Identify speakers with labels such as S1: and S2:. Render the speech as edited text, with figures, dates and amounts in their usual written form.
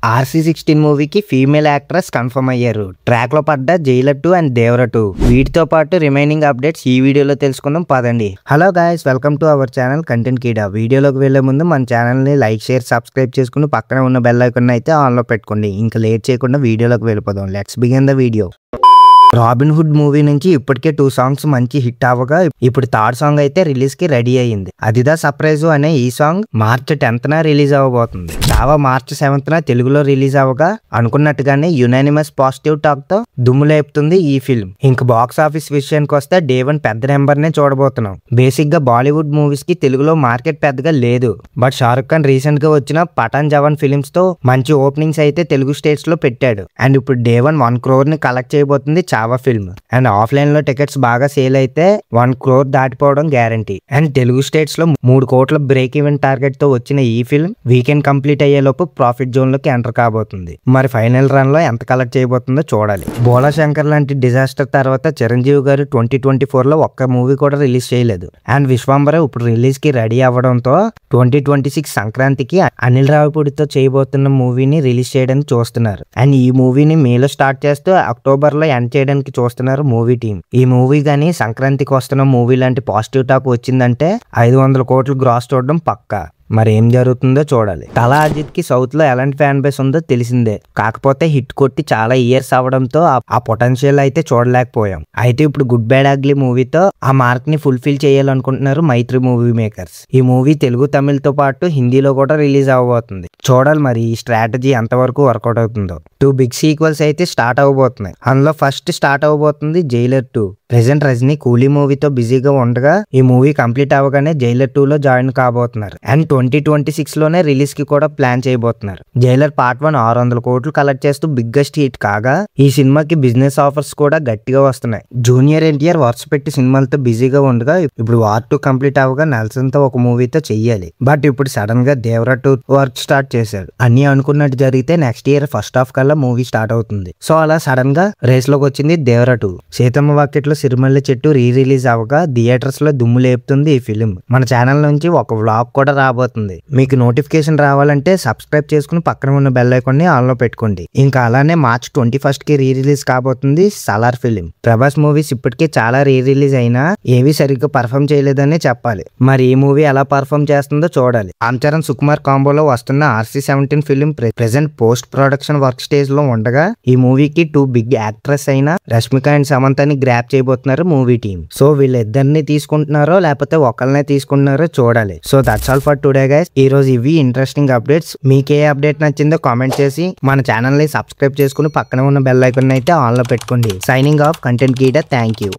S1: RC16 మూవీకి female actress confirm అయ్యారు. Track లో పడ్డ జైలర్ 2 అండ్ దేవర 2 వీటితో పాటు రిమైనింగ్ అప్డేట్స్ ఈ వీడియోలో తెలుసుకుందాం పదండి. Hello guys, welcome to our channel content Keeda. వీడియోలోకి వెళ్లే ముందు మన ఛానల్ ని లైక్, షేర్, సబ్స్క్రైబ్ చేసుకుని పక్కన ఉన్న బెల్ ఐకాన్ అయితే ఆన్ లో పెట్టుకోండి. ఇంకా లేట్ చేయకుండా వీడియోలోకి వెళ్ళిపోదాం. Let's begin the video. Robin hood movie నుంచి ఇప్పటికే 2 సాంగ్స్ మంచి హిట్ అవ్వగా ఇప్పుడు థర్డ్ సాంగ్ అయితే రిలీజ్ కి రెడీ అయ్యింది. అదిదా సర్ప్రైజ్ అనే ఈ సాంగ్ మార్చ్ 10th రిలీజ్ అవ్వబోతుంది. చావా మార్చ్ 7th తెలుగులో రిలీజ్ అవ్వగా అనుకున్నట్టుగానే యునానిమస్ పాజిటివ్ టాక్ తో దుమ్ము లేపుతుంది ఈ ఫిల్మ్. ఇంక బాక్స్ ఆఫీస్ విషయానికి వస్తే డే 1 పెద్ద నెంబర్ నే చూడబోతున్నాం. బేసిక్ గా బాలీవుడ్ మూవీస్ కి తెలుగులో మార్కెట్ పెద్దగా లేదు. బట్ షారుఖ్ ఖాన్ రీసెంట్ గా వచ్చిన పఠాన్ జవాన్ ఫిలిమ్స్ తో మంచి ఓపెనింగ్స్ అయితే తెలుగు స్టేట్స్ లో పెట్టాడు. అండ్ ఇప్పుడు డే 1 crore ని కలెక్ట్ చేయబోతుంది చావా ఫిల్మ్. అండ్ ఆఫ్లైన్ లో టికెట్స్ బాగా సేల్ అయితే 1 crore దాటిపోవడం గ్యారంటీ. అండ్ తెలుగు స్టేట్స్ లో 3 కోట్ల బ్రేక్ ఈవెన్ టార్గెట్ తో వచ్చిన ఈ ఫిల్మ్ వీకెండ్ కంప్లీట్ అయ్యేలోపు ప్రాఫిట్ జోన్ లోకి ఎంటర్ కాబోతుంది. మరి ఫైనల్ రన్ లో ఎంత కలెక్ట్ చేయబోతుందో చూడాలి. బోలా శంకర్ లాంటి డిజాస్టర్ తర్వాత చిరంజీవి గారు 2024 లో ఒక్క మూవీ కూడా రిలీజ్ చేయలేదు. అండ్ విశ్వంబర ఇప్పుడు రిలీజ్ కి రెడీ అవ్వడంతో 2026 సంక్రాంతికి అనిల్ రావిపూడితో చేయబోతున్న మూవీని రిలీజ్ చేయడానికి చూస్తున్నారు. అండ్ ఈ మూవీని మేలో స్టార్ట్ చేస్తూ అక్టోబర్ లో ఎండ్ చేయడానికి చూస్తున్నారు మూవీ టీం. ఈ మూవీ గానీ సంక్రాంతికి వస్తున్న మూవీ లాంటి పాజిటివ్ టాక్ వచ్చిందంటే 500 కోట్లు గ్రాస్ చూడడం పక్కా. మరి ఏం జరుగుతుందో చూడాలి. తలా అజిత్ కి సౌత్ లో ఎలాంటి ఫ్యాన్ బేస్ ఉందో తెలిసిందే. కాకపోతే హిట్ కొట్టి చాలా ఇయర్స్ అవడంతో ఆ పొటెన్షియల్ అయితే చూడలేకపోయాం. అయితే ఇప్పుడు గుడ్ బ్యాడ్ అగ్లీ మూవీతో ఆ మార్క్ ని ఫుల్ఫిల్ చేయాలనుకుంటున్నారు మైత్రి మూవీ మేకర్స్. ఈ మూవీ తెలుగు, తమిళ్ తో పాటు హిందీలో కూడా రిలీజ్ అవ్వబోతుంది. చూడాలి మరి ఈ స్ట్రాటజీ ఎంతవరకు వర్కౌట్ అవుతుందో. 2 బిగ్ సీక్వెల్స్ అయితే స్టార్ట్ అవ్వబోతున్నాయి. అందులో ఫస్ట్ స్టార్ట్ అవ్వబోతుంది జైలర్ 2. ప్రెజెంట్ రజనీ కూలీ మూవీతో బిజీగా ఉండగా ఈ మూవీ కంప్లీట్ అవ్వగానే జైలర్ 2 లో జాయిన్ కాబోతున్నారు. అండ్ 2026 లోనే రిలీజ్ కి కూడా ప్లాన్ చేయబోతున్నారు. జైలర్ పార్ట్ 1 600 కోట్లు కలెక్ట్ చేస్తూ బిగ్గెస్ట్ హిట్ కాగా ఈ సినిమాకి బిజినెస్ ఆఫర్స్ కూడా గట్టిగా వస్తున్నాయి. జూనియర్ ఎన్టీఆర్ వరుస పెట్టి సినిమాలతో బిజీగా ఉండగా ఇప్పుడు వార్ 2 కంప్లీట్ అవ్వగా నెల్సన్ తో ఒక మూవీతో చెయ్యాలి. బట్ ఇప్పుడు సడన్ గా దేవర 2 వర్క్ స్టార్ట్ చేశాడు. అన్ని అనుకున్నట్టు జరిగితే నెక్స్ట్ ఇయర్ ఫస్ట్ హాఫ్ కల్లా మూవీ స్టార్ట్ అవుతుంది. సో అలా సడన్ గా రేస్ లోకి వచ్చింది దేవర 2. సీతమ్మ వాకిట్లో సిరిమల్లె చెట్టు రిలీజ్ అవ్వగా థియేటర్స్ లో దుమ్ము లేపుతుంది ఈ ఫిలిం. మన ఛానల్ నుంచి ఒక వ్లాగ్ కూడా రాబోతుంది. మీకు నోటిఫికేషన్ రావాలంటే సబ్స్క్రైబ్ చేసుకుని పక్కన ఉన్న బెల్ ఐకాన్ ని ఆన్ లో పెట్టుకోండి. ఇంకా అలానే మార్చ్ 21st కి రిలీజ్ కాబోతుంది సలార్ ఫిలిం. ప్రభాస్ మూవీస్ ఇప్పటికే చాలా రిలీజ్ అయినా ఏవి సరిగ్గా పర్ఫామ్ చేయలేదనే చెప్పాలి. మరి ఈ మూవీ ఎలా పర్ఫామ్ చేస్తుందో చూడాలి. రామ్ చరణ్, సుకుమార్ కాంబోలో వస్తున్న RC17 film present post production work stage లో ఉండగా ఈ మూవీకి 2 బిగ్ యాక్ట్రెస్ అయిన రష్మిక అండ్ సమంతని గ్రాప్ చేయబోతున్నారు మూవీ టీమ్. సో వీళ్ళిద్దరిని తీసుకుంటున్నారో లేకపోతే ఒకళ్ళనే తీసుకుంటున్నారో చూడాలి. So that's all for today guys. ఈ రోజు ఇవి ఇంట్రెస్టింగ్ అప్డేట్స్. మీకు ఏ అప్డేట్ నచ్చిందో కామెంట్ చేసి మన ఛానల్ ని సబ్స్క్రైబ్ చేసుకుని పక్కన ఉన్న బెల్ ఐకాన్ అయితే ఆన్ లో పెట్టుకోండి. Signing off content Keeda. Thank you.